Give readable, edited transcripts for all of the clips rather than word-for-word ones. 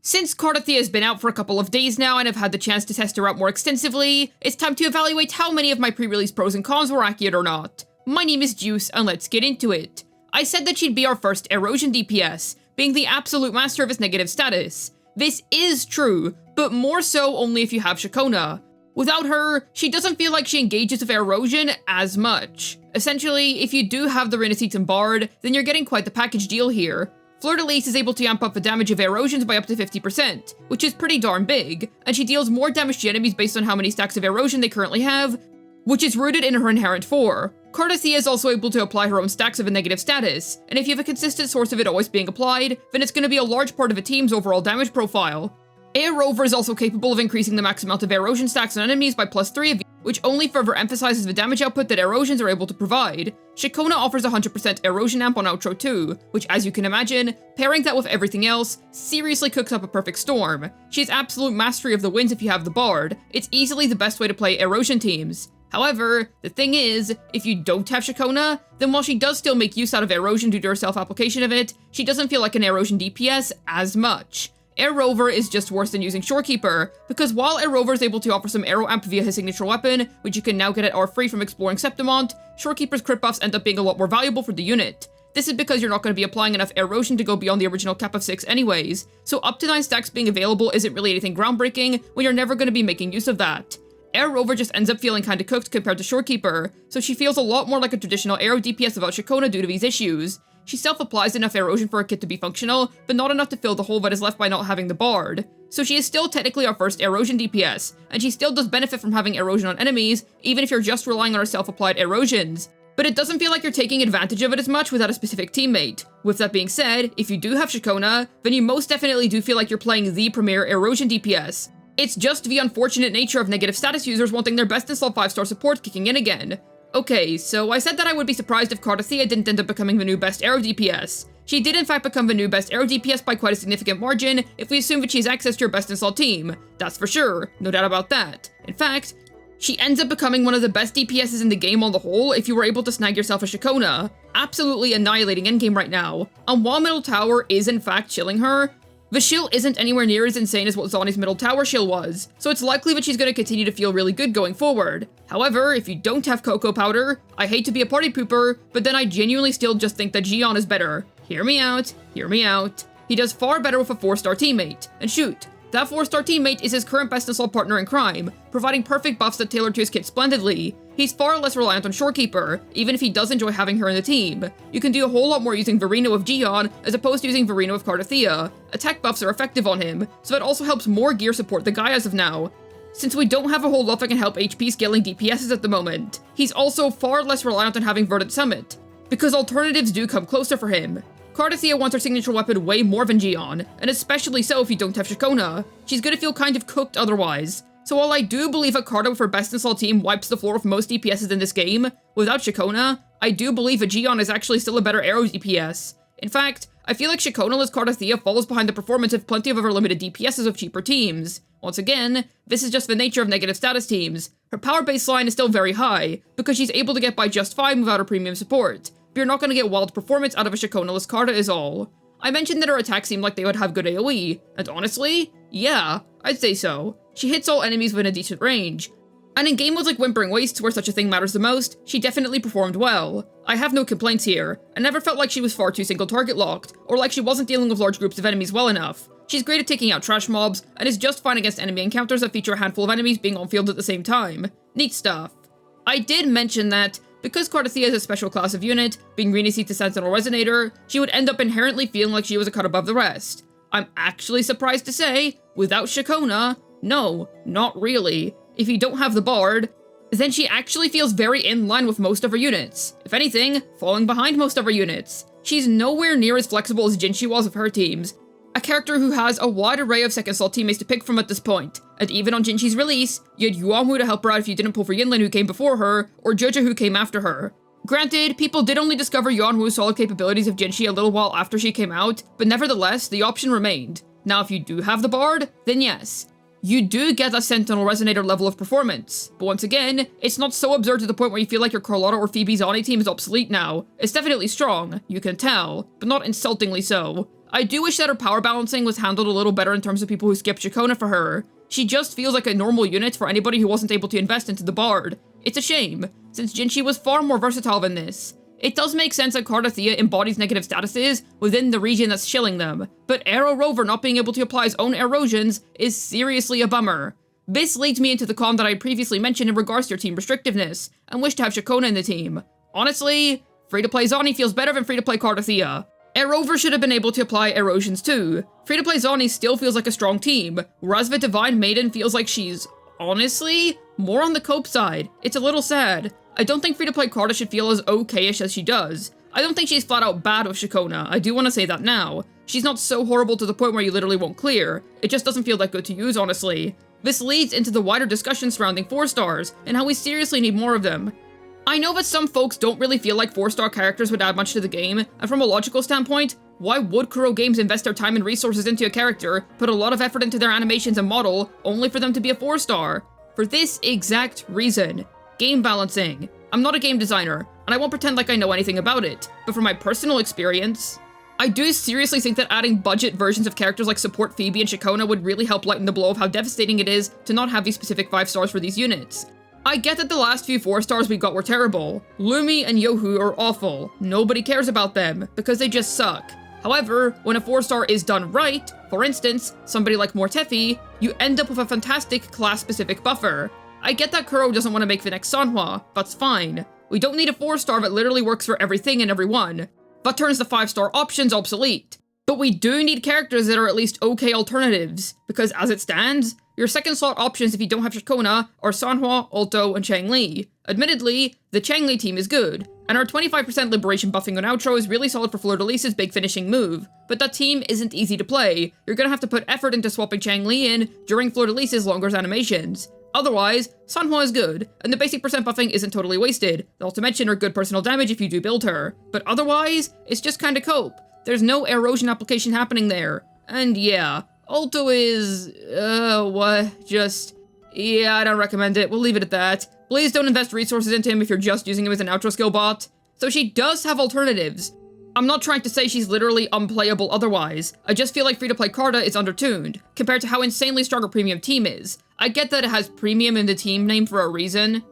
Since Cartethyia has been out for a couple of days now and I've had the chance to test her out more extensively, it's time to evaluate how many of my pre-release pros and cons were accurate or not. My name is Juice, and let's get into it. I said that she'd be our first Aerosion DPS, being the absolute master of its negative status. This is true, but more so only if you have Ciaccona. Without her, she doesn't feel like she engages with Aerosion as much. Essentially, if you do have the Renaissance and Bard, then you're getting quite the package deal here. Fleur-de-Lis is able to amp up the damage of Aerosions by up to 50%, which is pretty darn big, and she deals more damage to enemies based on how many stacks of Aerosion they currently have, which is rooted in her inherent 4. Cartethyia is also able to apply her own stacks of a negative status, and if you have a consistent source of it always being applied, then it's going to be a large part of a team's overall damage profile. Aerover is also capable of increasing the max amount of Aerosion stacks on enemies by +3, which only further emphasizes the damage output that Aerosians are able to provide. Ciaccona offers 100% Aerosion amp on Outro 2, which, as you can imagine, pairing that with everything else, seriously cooks up a perfect storm. She has absolute mastery of the winds if you have the Bard. It's easily the best way to play Aerosion teams. However, the thing is, if you don't have Ciaccona, then while she does still make use out of Aerosion due to her self-application of it, she doesn't feel like an Aerosion DPS as much. Aerover is just worse than using Shorekeeper, because while Aerover is able to offer some Aero Amp via his signature weapon, which you can now get at R free from exploring Septimont, Shorekeeper's crit buffs end up being a lot more valuable for the unit. This is because you're not going to be applying enough Aerosion to go beyond the original cap of 6 anyways, so up to 9 stacks being available isn't really anything groundbreaking when you're never going to be making use of that. Aerover just ends up feeling kinda cooked compared to Shorekeeper, so she feels a lot more like a traditional Aero DPS without Ciaccona due to these issues. She self-applies enough Aerosion for her kit to be functional, but not enough to fill the hole that is left by not having the Bard. So she is still technically our first Aerosion DPS, and she still does benefit from having Aerosion on enemies, even if you're just relying on her self-applied Aerosions. But it doesn't feel like you're taking advantage of it as much without a specific teammate. With that being said, if you do have Ciaccona, then you most definitely do feel like you're playing the premier Aerosion DPS. It's just the unfortunate nature of negative status users wanting their best installed 5-star support kicking in again. Okay, so I said that I would be surprised if Cartethyia didn't end up becoming the new best Aero DPS. She did in fact become the new best Aero DPS by quite a significant margin if we assume that she has access to your best installed team. That's for sure, no doubt about that. In fact, she ends up becoming one of the best DPSs in the game on the whole if you were able to snag yourself a Ciaccona, absolutely annihilating endgame right now. And while Middle Tower is in fact chilling her, the shield isn't anywhere near as insane as what Zhonya's Middle Tower shield was, so it's likely that she's going to continue to feel really good going forward. However, if you don't have Cocoa Powder, I hate to be a party pooper, but then I genuinely still just think that Xion is better. Hear me out, hear me out. He does far better with a 4-star teammate, and shoot, that 4-star teammate is his current best installed partner in crime, providing perfect buffs that tailor to his kit splendidly. He's far less reliant on Shorekeeper, even if he does enjoy having her in the team. You can do a whole lot more using Verino with Xion, as opposed to using Verino with Cartethyia. Attack buffs are effective on him, so that also helps more gear support the guy as of now, since we don't have a whole lot that can help HP scaling DPSs at the moment. He's also far less reliant on having Verdant Summit, because alternatives do come closer for him. Cartethyia wants her signature weapon way more than Xion, and especially so if you don't have Ciaccona. She's gonna feel kind of cooked otherwise. So while I do believe that Carta with her best installed team wipes the floor with most DPSs in this game, without Ciaccona, I do believe that Xion is actually still a better Aero DPS. In fact, I feel like Ciaccona-less Cartethyia falls behind the performance of plenty of other limited DPSs of cheaper teams. Once again, this is just the nature of negative status teams. Her power baseline is still very high, because she's able to get by just fine without her premium support, but you're not going to get wild performance out of a Ciaccona-less Carta is all. I mentioned that her attacks seemed like they would have good AoE, and honestly, yeah, I'd say so. She hits all enemies within a decent range, and in game modes like Whimpering Wastes, where such a thing matters the most, she definitely performed well. I have no complaints here. I never felt like she was far too single target locked, or like she wasn't dealing with large groups of enemies well enough. She's great at taking out trash mobs, and is just fine against enemy encounters that feature a handful of enemies being on field at the same time. Neat stuff. I did mention that, because Cartethyia is a special class of unit, being Renaissance Sentinel Resonator, she would end up inherently feeling like she was a cut above the rest. I'm actually surprised to say, without Ciaccona, no, not really. If you don't have the Bard, then she actually feels very in line with most of her units. If anything, falling behind most of her units. She's nowhere near as flexible as Jinshi was with her teams, a character who has a wide array of second slot teammates to pick from at this point, and even on Jinshi's release, you had Yuamu to help her out if you didn't pull for Yinlin who came before her, or Jojo who came after her. Granted, people did only discover Yuanwu's solid capabilities of Jinshi a little while after she came out, but nevertheless, the option remained. Now if you do have the Bard, then yes. You do get a Sentinel Resonator level of performance, but once again, it's not so absurd to the point where you feel like your Carlotta or Phoebe Zani team is obsolete now. It's definitely strong, you can tell, but not insultingly so. I do wish that her power balancing was handled a little better in terms of people who skip Ciaccona for her. She just feels like a normal unit for anybody who wasn't able to invest into the Bard. It's a shame, since Jinshi was far more versatile than this. It does make sense that Cartethyia embodies negative statuses within the region that's shilling them, but Aero Rover not being able to apply his own erosions is seriously a bummer. This leads me into the con that I previously mentioned in regards to your team restrictiveness, and wish to have Ciaccona in the team. Honestly, free-to-play Zani feels better than free-to-play Cartethyia. Aerover should have been able to apply erosions too. Free-to-play Zani still feels like a strong team, whereas the Divine Maiden feels like she's, honestly, more on the cope side. It's a little sad. I don't think free-to-play Carta should feel as okay-ish as she does. I don't think she's flat out bad with Ciaccona, I do want to say that now. She's not so horrible to the point where you literally won't clear, it just doesn't feel that good to use, honestly. This leads into the wider discussion surrounding 4-stars, and how we seriously need more of them. I know that some folks don't really feel like 4-star characters would add much to the game, and from a logical standpoint, why would Kuro Games invest their time and resources into a character, put a lot of effort into their animations and model, only for them to be a 4-star? For this exact reason. Game balancing. I'm not a game designer, and I won't pretend like I know anything about it, but from my personal experience, I do seriously think that adding budget versions of characters like Support Phoebe and Ciaccona would really help lighten the blow of how devastating it is to not have these specific 5-stars for these units. I get that the last few 4-stars we got were terrible. Lumi and Yohu are awful. Nobody cares about them, because they just suck. However, when a 4-star is done right, for instance, somebody like Mortefi, you end up with a fantastic class-specific buffer. I get that Kuro doesn't want to make the next Sanhua, that's fine. We don't need a 4-star that literally works for everything and everyone. That turns the 5-star options obsolete. But we do need characters that are at least okay alternatives, because as it stands, your second slot options if you don't have Ciaccona are Sanhua, Alto, and Changli. Admittedly, the Changli team is good, and our 25% liberation buffing on outro is really solid for Fleur-de-Lis's big finishing move, but that team isn't easy to play. You're gonna have to put effort into swapping Changli in during Fleur-de-Lis's longer animations. Otherwise, Sanhua is good, and the basic percent buffing isn't totally wasted, not to mention her good personal damage if you do build her. But otherwise, it's just kinda cope. There's no erosion application happening there. And yeah, Alto is... yeah, I don't recommend it, we'll leave it at that. Please don't invest resources into him if you're just using him as an outro skill bot. So she does have alternatives. I'm not trying to say she's literally unplayable otherwise, I just feel like free-to-play Carta is undertuned, compared to how insanely strong her premium team is. I get that it has premium in the team name for a reason,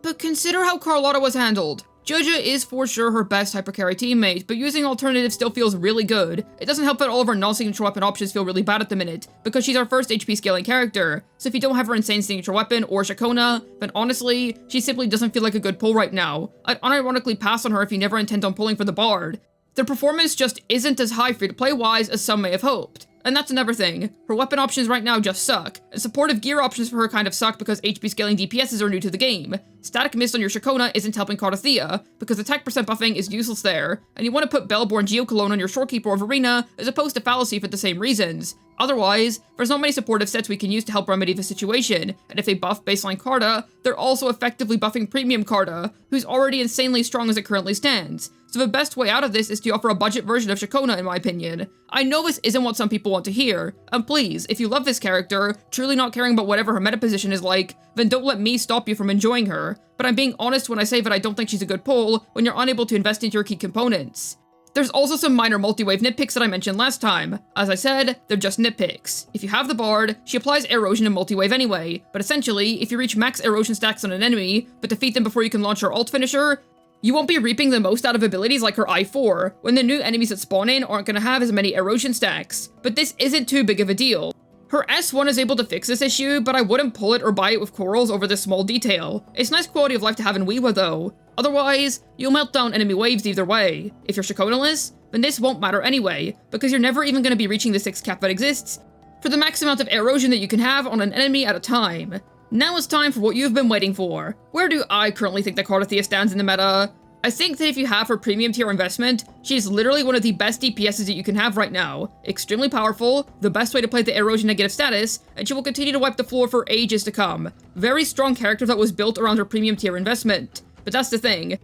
but consider how Carlotta was handled. Joja is for sure her best hypercarry teammate, but using alternatives still feels really good. It doesn't help that all of our non-signature weapon options feel really bad at the minute, because she's our first HP scaling character, so if you don't have her insane signature weapon or Ciaccona, then honestly, she simply doesn't feel like a good pull right now. I'd unironically pass on her if you never intend on pulling for the Bard. Their performance just isn't as high free-to-play wise as some may have hoped. And that's another thing, her weapon options right now just suck, and supportive gear options for her kind of suck because HP scaling DPSs are new to the game. Static Mist on your Ciaccona isn't helping Cartethyia, because attack percent buffing is useless there, and you want to put Bellborn Geocologne on your Shorekeeper of Arena as opposed to Fallacy for the same reasons. Otherwise, there's not many supportive sets we can use to help remedy the situation, and if they buff baseline Carta, they're also effectively buffing premium Carta, who's already insanely strong as it currently stands. So the best way out of this is to offer a budget version of Ciaccona in my opinion. I know this isn't what some people want to hear, and please, if you love this character, truly not caring about whatever her meta position is like, then don't let me stop you from enjoying her. But I'm being honest when I say that I don't think she's a good pull when you're unable to invest into your key components. There's also some minor multi-wave nitpicks that I mentioned last time. As I said, they're just nitpicks. If you have the Bard, she applies erosion and multi-wave anyway, but essentially, if you reach max erosion stacks on an enemy, but defeat them before you can launch her ult finisher, you won't be reaping the most out of abilities like her I4, when the new enemies that spawn in aren't gonna have as many erosion stacks. But this isn't too big of a deal. Her S1 is able to fix this issue, but I wouldn't pull it or buy it with corals over this small detail. It's nice quality of life to have in wuwa though. Otherwise, you'll melt down enemy waves either way. If you're Ciaccona-less, then this won't matter anyway, because you're never even gonna be reaching the 6 cap that exists for the max amount of erosion that you can have on an enemy at a time. Now it's time for what you've been waiting for. Where do I currently think that Cartethyia stands in the meta? I think that if you have her premium tier investment, she's literally one of the best DPSs that you can have right now. Extremely powerful, the best way to play the erosion negative status, and she will continue to wipe the floor for ages to come. Very strong character that was built around her premium tier investment. But that's the thing.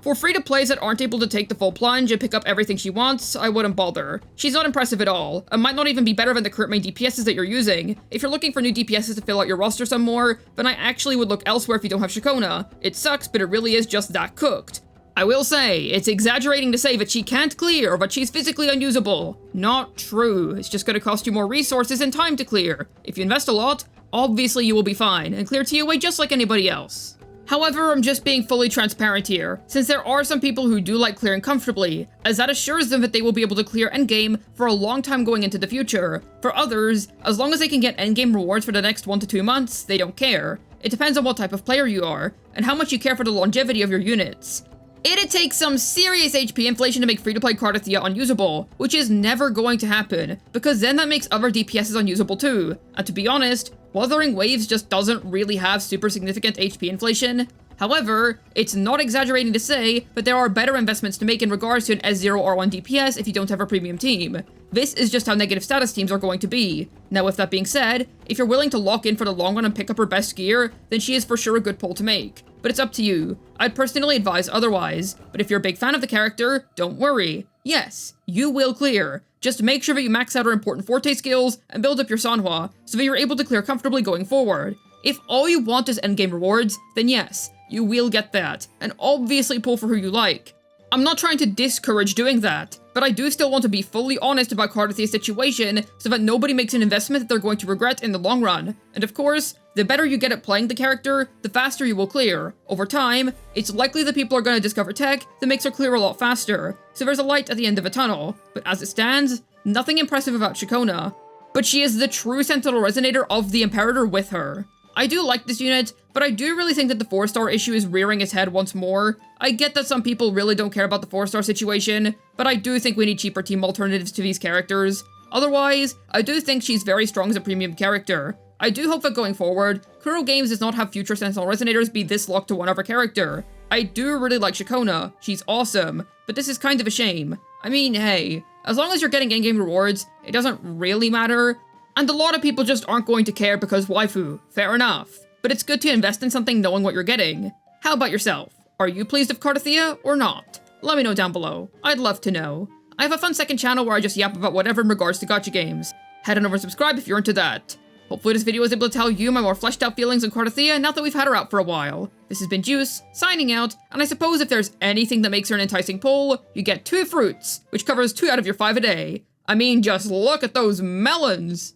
For free-to-plays that aren't able to take the full plunge and pick up everything she wants, I wouldn't bother. She's not impressive at all, and might not even be better than the current main DPSs that you're using. If you're looking for new DPSs to fill out your roster some more, then I actually would look elsewhere if you don't have Ciaccona. It sucks, but it really is just that cooked. I will say, it's exaggerating to say that she can't clear or that she's physically unusable. Not true. It's just gonna cost you more resources and time to clear. If you invest a lot, obviously you will be fine and clear TOA just like anybody else. However, I'm just being fully transparent here, since there are some people who do like clearing comfortably, as that assures them that they will be able to clear endgame for a long time going into the future. For others, as long as they can get endgame rewards for the next 1 to 2 months, they don't care. It depends on what type of player you are, and how much you care for the longevity of your units. It'd take some serious HP inflation to make free-to-play Cartethyia unusable, which is never going to happen, because then that makes other DPSs unusable too. And to be honest, Wuthering Waves just doesn't really have super significant HP inflation. However, it's not exaggerating to say that there are better investments to make in regards to an S0R1 DPS if you don't have a premium team. This is just how negative status teams are going to be. Now with that being said, if you're willing to lock in for the long run and pick up her best gear, then she is for sure a good pull to make. But it's up to you. I'd personally advise otherwise, but if you're a big fan of the character, don't worry. Yes, you will clear. Just make sure that you max out her important forte skills and build up your Sanhua so that you're able to clear comfortably going forward. If all you want is endgame rewards, then yes, you will get that, and obviously pull for who you like. I'm not trying to discourage doing that, but I do still want to be fully honest about Cartethia's situation so that nobody makes an investment that they're going to regret in the long run. And of course, the better you get at playing the character, the faster you will clear. Over time, it's likely that people are going to discover tech that makes her clear a lot faster, so there's a light at the end of a tunnel. But as it stands, nothing impressive about Ciaccona. But she is the true Sentinel Resonator of the Imperator with her. I do like this unit, but I do really think that the 4-star issue is rearing its head once more. I get that some people really don't care about the 4-star situation, but I do think we need cheaper team alternatives to these characters. Otherwise, I do think she's very strong as a premium character. I do hope that going forward, Kuro Games does not have future Sentinel Resonators be this locked to one other character. I do really like Ciaccona, she's awesome, but this is kind of a shame. I mean, hey, as long as you're getting in-game rewards, it doesn't really matter. And a lot of people just aren't going to care because waifu, fair enough. But it's good to invest in something knowing what you're getting. How about yourself? Are you pleased with Cartethyia or not? Let me know down below. I'd love to know. I have a fun second channel where I just yap about whatever in regards to gacha games. Head on over and subscribe if you're into that. Hopefully this video was able to tell you my more fleshed out feelings on Cartethyia now that we've had her out for a while. This has been Juice, signing out, and I suppose if there's anything that makes her an enticing pull, you get 2 fruits, which covers 2 out of your 5 a day. I mean, just look at those melons!